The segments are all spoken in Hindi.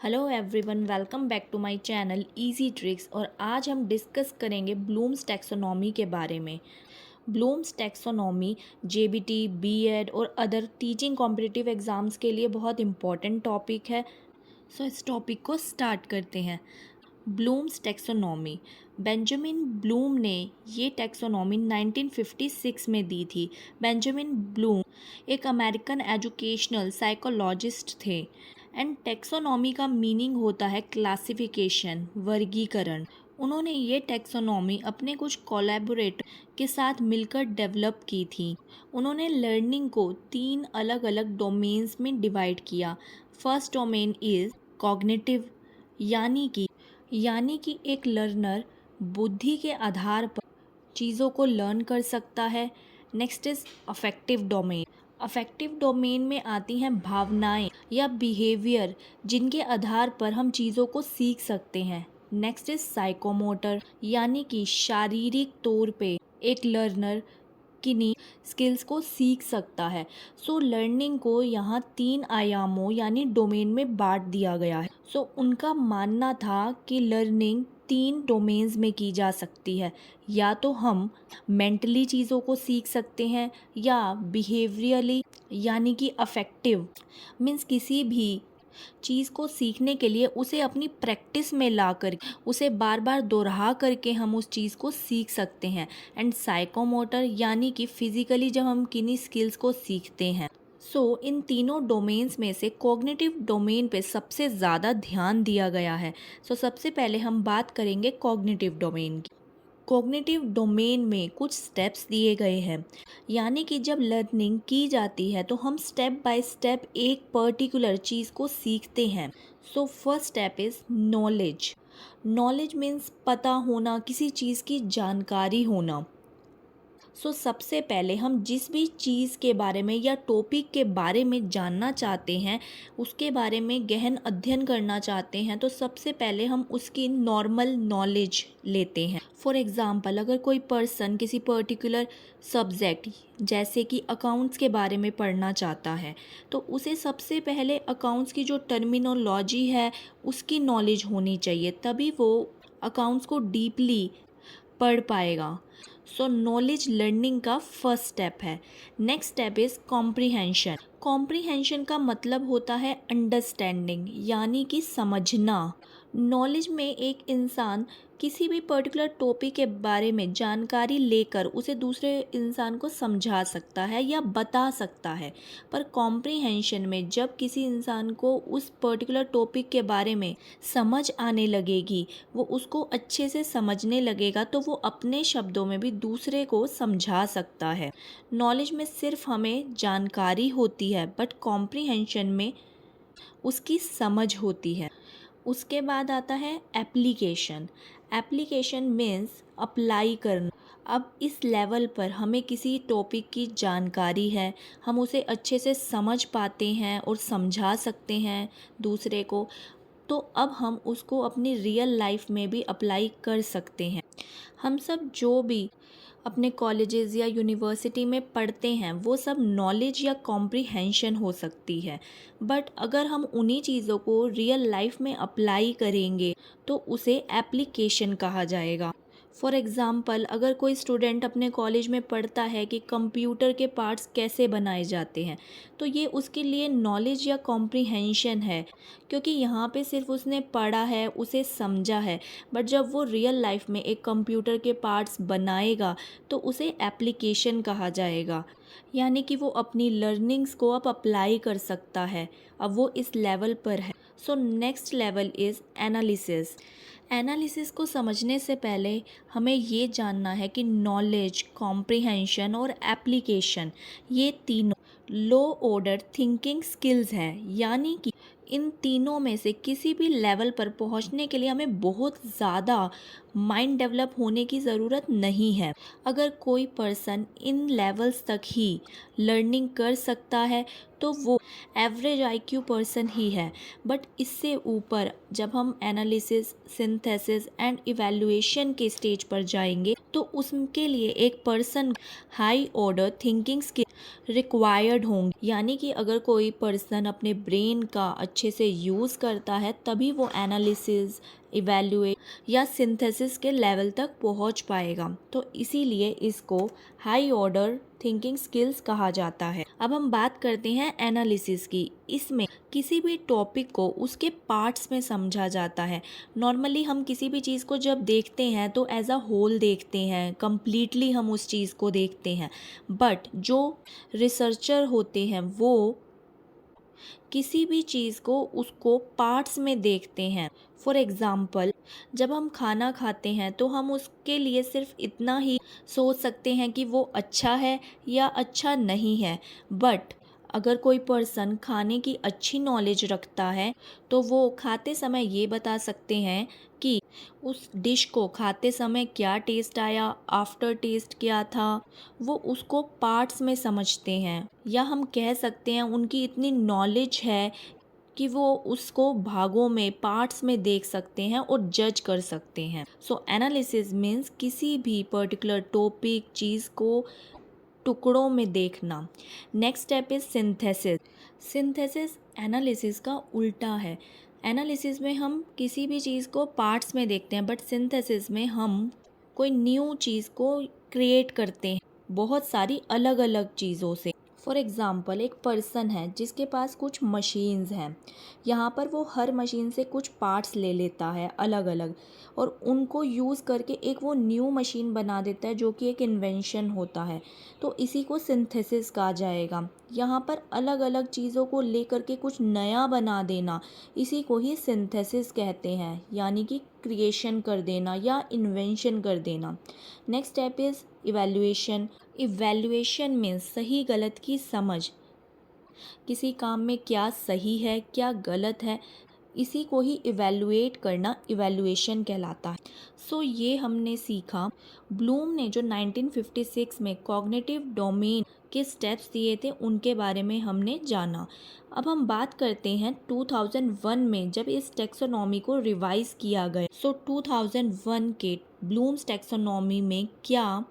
Hello everyone, welcome back to my channel easy tricks. और आज हम डिस्कस करेंगे ब्लूम्स टैक्सोनॉमी के बारे में। ब्लूम्स टैक्सोनॉमी जेबीटी, बीएड और अदर टीचिंग कॉम्पिटिटिव एग्ज़ाम्स के लिए बहुत इम्पॉर्टेंट टॉपिक है। सो इस टॉपिक को स्टार्ट करते हैं। ब्लूम्स टैक्सोनॉमी, बेंजामिन ब्लूम ने ये टैक्सोनॉमी 1956 में दी थी। बेंजामिन ब्लूम एक अमेरिकन एजुकेशनल साइकोलॉजिस्ट थे। एंड टैक्सोनॉमी का मीनिंग होता है क्लासिफिकेशन, वर्गीकरण। उन्होंने ये टैक्सोनॉमी अपने कुछ कोलैबोरेटर के साथ मिलकर डेवलप की थी। उन्होंने लर्निंग को 3 अलग अलग डोमेन्स में डिवाइड किया। फर्स्ट डोमेन इज़ कॉग्निटिव, यानी कि एक लर्नर बुद्धि के आधार पर चीज़ों को लर्न कर सकता है। Next is affective domain. Affective domain में आती हैं भावनाएं या बिहेवियर, जिनके आधार पर हम चीज़ों को सीख सकते हैं। नेक्स्ट इज साइकोमोटर, यानी कि शारीरिक तौर पे एक लर्नर किन्हीं स्किल्स को सीख सकता है। सो लर्निंग को यहाँ 3 आयामों यानी डोमेन में बांट दिया गया है। सो उनका मानना था कि लर्निंग 3 डोमेन्स में की जा सकती है। या तो हम मेंटली चीज़ों को सीख सकते हैं, या बिहेवियरली यानी कि अफेक्टिव मीन्स किसी भी चीज़ को सीखने के लिए उसे अपनी प्रैक्टिस में ला कर उसे बार बार दोहरा करके हम उस चीज़ को सीख सकते हैं। एंड साइकोमोटर यानी कि फिज़िकली जब हम किन्हीं स्किल्स को सीखते हैं। इन तीनों डोमेन्स में से कॉग्निटिव डोमेन पे सबसे ज़्यादा ध्यान दिया गया है। सबसे पहले हम बात करेंगे कॉग्निटिव डोमेन की। कॉग्निटिव डोमेन में कुछ स्टेप्स दिए गए हैं, यानी कि जब लर्निंग की जाती है तो हम स्टेप बाय स्टेप एक पर्टिकुलर चीज़ को सीखते हैं। First step is knowledge. Knowledge means पता होना, किसी चीज़ की जानकारी होना। सबसे पहले हम जिस भी चीज़ के बारे में या टॉपिक के बारे में जानना चाहते हैं, उसके बारे में गहन अध्ययन करना चाहते हैं, तो सबसे पहले हम उसकी नॉर्मल नॉलेज लेते हैं। फॉर एग्ज़ाम्पल, अगर कोई पर्सन किसी पर्टिकुलर सब्जेक्ट जैसे कि अकाउंट्स के बारे में पढ़ना चाहता है, तो उसे सबसे पहले अकाउंट्स की जो टर्मिनोलॉजी है उसकी नॉलेज होनी चाहिए, तभी वो अकाउंट्स को डीपली पढ़ पाएगा। नॉलेज लर्निंग का फर्स्ट स्टेप है। Next step is comprehension. Comprehension का मतलब होता है अंडरस्टैंडिंग, यानी कि समझना। नॉलेज में एक इंसान किसी भी पर्टिकुलर टॉपिक के बारे में जानकारी लेकर उसे दूसरे इंसान को समझा सकता है या बता सकता है। पर कॉम्प्रीहेंशन में जब किसी इंसान को उस पर्टिकुलर टॉपिक के बारे में समझ आने लगेगी, वो उसको अच्छे से समझने लगेगा, तो वो अपने शब्दों में भी दूसरे को समझा सकता है। नॉलेज में सिर्फ हमें जानकारी होती है, बट कॉम्प्रीहेंशन में उसकी समझ होती है। उसके बाद आता है एप्लीकेशन। एप्लीकेशन मीन्स अप्लाई करना। अब इस लेवल पर हमें किसी टॉपिक की जानकारी है, हम उसे अच्छे से समझ पाते हैं और समझा सकते हैं दूसरे को, तो अब हम उसको अपनी रियल लाइफ में भी अप्लाई कर सकते हैं। हम सब जो भी अपने कॉलेजेस या यूनिवर्सिटी में पढ़ते हैं, वो सब नॉलेज या कॉम्प्रीहेंशन हो सकती है, बट अगर हम उन्हीं चीज़ों को रियल लाइफ में अप्लाई करेंगे तो उसे एप्लीकेशन कहा जाएगा। फॉर एग्ज़ाम्पल, अगर कोई स्टूडेंट अपने कॉलेज में पढ़ता है कि कंप्यूटर के पार्ट्स कैसे बनाए जाते हैं, तो ये उसके लिए नॉलेज या कॉम्प्रीहेंशन है, क्योंकि यहाँ पे सिर्फ उसने पढ़ा है, उसे समझा है। बट जब वो रियल लाइफ में एक कंप्यूटर के पार्ट्स बनाएगा तो उसे एप्लीकेशन कहा जाएगा, यानी कि वो अपनी लर्निंग्स को अब अप्लाई कर सकता है। अब वो इस लेवल पर है। Next level is analysis. Analysis को समझने से पहले हमें ये जानना है कि नॉलेज, कॉम्प्रीहेंशन और एप्लीकेशन, ये तीनों लो ऑर्डर थिंकिंग स्किल्स हैं, यानी कि इन तीनों में से किसी भी लेवल पर पहुंचने के लिए हमें बहुत ज़्यादा माइंड डेवलप होने की ज़रूरत नहीं है। अगर कोई पर्सन इन लेवल्स तक ही लर्निंग कर सकता है तो वो एवरेज आईक्यू पर्सन ही है। बट इससे ऊपर जब हम एनालिसिस, सिंथेसिस एंड इवैल्यूएशन के स्टेज पर जाएंगे तो उसके लिए एक person high order thinking skill required होंगे। यानी कि अगर कोई पर्सन अपने ब्रेन का अच्छे से यूज़ करता है तभी वो एनालिसिस, इवैल्यूएट या सिंथेसिस के लेवल तक पहुंच पाएगा। तो इसीलिए इसको हाई ऑर्डर थिंकिंग स्किल्स कहा जाता है। अब हम बात करते हैं एनालिसिस की। इसमें किसी भी टॉपिक को उसके पार्ट्स में समझा जाता है। नॉर्मली हम किसी भी चीज़ को जब देखते हैं तो एज अ होल देखते हैं, कंप्लीटली हम उस चीज़ को देखते हैं। बट जो रिसर्चर होते हैं वो किसी भी चीज़ को उसको पार्ट्स में देखते हैं। फॉर एग्ज़ाम्पल, जब हम खाना खाते हैं तो हम उसके लिए सिर्फ इतना ही सोच सकते हैं कि वो अच्छा है या अच्छा नहीं है। बट अगर कोई पर्सन खाने की अच्छी नॉलेज रखता है तो वो खाते समय ये बता सकते हैं कि उस डिश को खाते समय क्या टेस्ट आया, आफ्टर टेस्ट क्या था। वो उसको पार्ट्स में समझते हैं, या हम कह सकते हैं उनकी इतनी नॉलेज है कि वो उसको भागों में, पार्ट्स में देख सकते हैं और जज कर सकते हैं। सो एनालिसिस मीन्स किसी भी पर्टिकुलर टॉपिक, चीज़ को टुकड़ों में देखना। Next step is synthesis. Synthesis analysis का उल्टा है। एनालिसिस में हम किसी भी चीज़ को पार्ट्स में देखते हैं, बट सिंथेसिस में हम कोई न्यू चीज़ को क्रिएट करते हैं बहुत सारी अलग अलग चीज़ों से। फॉर एग्ज़ाम्पल, एक पर्सन है जिसके पास कुछ मशीन्स हैं। यहाँ पर वो हर मशीन से कुछ पार्ट्स ले लेता है अलग अलग, और उनको यूज़ करके एक वो न्यू मशीन बना देता है जो कि एक इन्वेंशन होता है। तो इसी को सिंथेसिस कहा जाएगा। यहाँ पर अलग अलग चीज़ों को लेकर के कुछ नया बना देना, इसी को ही सिंथेसिस कहते हैं, यानी कि क्रिएशन कर देना या इन्वेंशन कर देना। Next step is evaluation. Evaluation means सही गलत की समझ। किसी काम में क्या सही है, क्या गलत है, इसी को ही इवैल्यूएट करना इवैल्यूएशन कहलाता है। सो ये हमने सीखा। ब्लूम ने जो 1956 में कॉग्निटिव डोमेन के स्टेप्स दिए थे उनके बारे में हमने जाना। अब हम बात करते हैं 2001 में जब इस टेक्सोनॉमी को रिवाइज किया गया। सो 2001 के ब्लूम्स टेक्सोनॉमी में क्या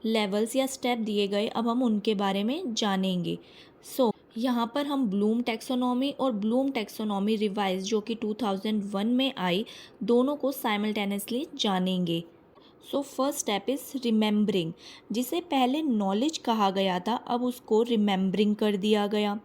लेवल्स या स्टेप दिए गए, अब हम उनके बारे में जानेंगे। सो यहाँ पर हम ब्लूम टैक्सोनॉमी और ब्लूम टैक्सोनॉमी रिवाइज जो कि 2001 में आई, दोनों को साइमल्टेनियसली जानेंगे। So first step is remembering. जिसे पहले नॉलेज कहा गया था अब उसको रिमेंबरिंग कर दिया गया।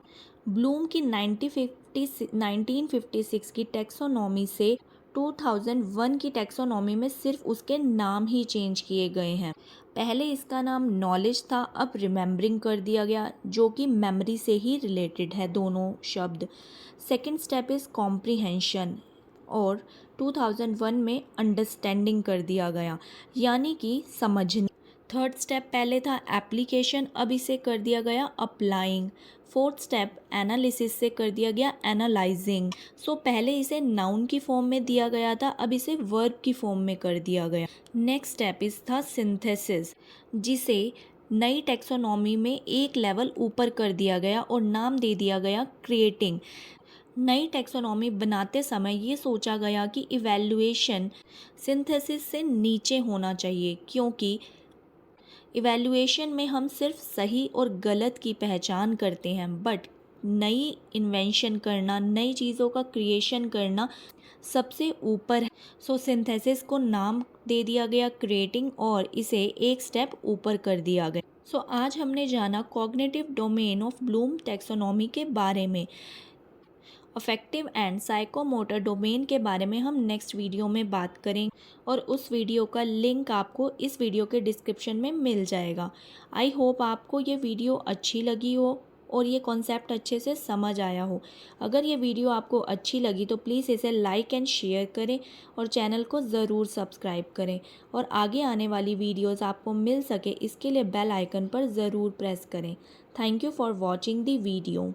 ब्लूम की 1956 की टैक्सोनॉमी से 2001 की टैक्सोनॉमी में सिर्फ उसके नाम ही चेंज किए गए हैं। पहले इसका नाम नॉलेज था, अब रिमेंबरिंग कर दिया गया, जो कि मेमोरी से ही रिलेटेड है दोनों शब्द। सेकंड स्टेप इज़ कॉम्प्रिहेंशन, और 2001 में अंडरस्टैंडिंग कर दिया गया, यानी कि समझने। थर्ड स्टेप पहले था एप्लीकेशन, अब इसे कर दिया गया अप्लाइंग। फोर्थ स्टेप एनालिसिस से कर दिया गया एनालाइजिंग। सो पहले इसे नाउन की फॉर्म में दिया गया था, अब इसे वर्ब की फॉर्म में कर दिया गया। नेक्स्ट स्टेप इस था सिंथेसिस, जिसे नई टेक्सोनॉमी में एक लेवल ऊपर कर दिया गया और नाम दे दिया गया क्रिएटिंग। नई टेक्सोनॉमी बनाते समय ये सोचा गया कि इवैल्यूएशन सिंथेसिस से नीचे होना चाहिए, क्योंकि इवैल्यूएशन में हम सिर्फ सही और गलत की पहचान करते हैं, बट नई इन्वेंशन करना, नई चीज़ों का क्रिएशन करना सबसे ऊपर है। सो सिंथेसिस को नाम दे दिया गया क्रिएटिंग और इसे एक स्टेप ऊपर कर दिया गया। सो आज हमने जाना cognitive domain of Bloom taxonomy के बारे में। अफेक्टिव एंड साइकोमोटर डोमेन के बारे में हम नेक्स्ट वीडियो में बात करेंगे, और उस वीडियो का लिंक आपको इस वीडियो के डिस्क्रिप्शन में मिल जाएगा। आई होप आपको ये वीडियो अच्छी लगी हो और ये कॉन्सेप्ट अच्छे से समझ आया हो। अगर ये वीडियो आपको अच्छी लगी तो प्लीज़ इसे लाइक एंड शेयर करें और चैनल को ज़रूर सब्सक्राइब करें, और आगे आने वाली वीडियोज़ आपको मिल सके इसके लिए बेल आइकन पर ज़रूर प्रेस करें। Thank you for watching the video.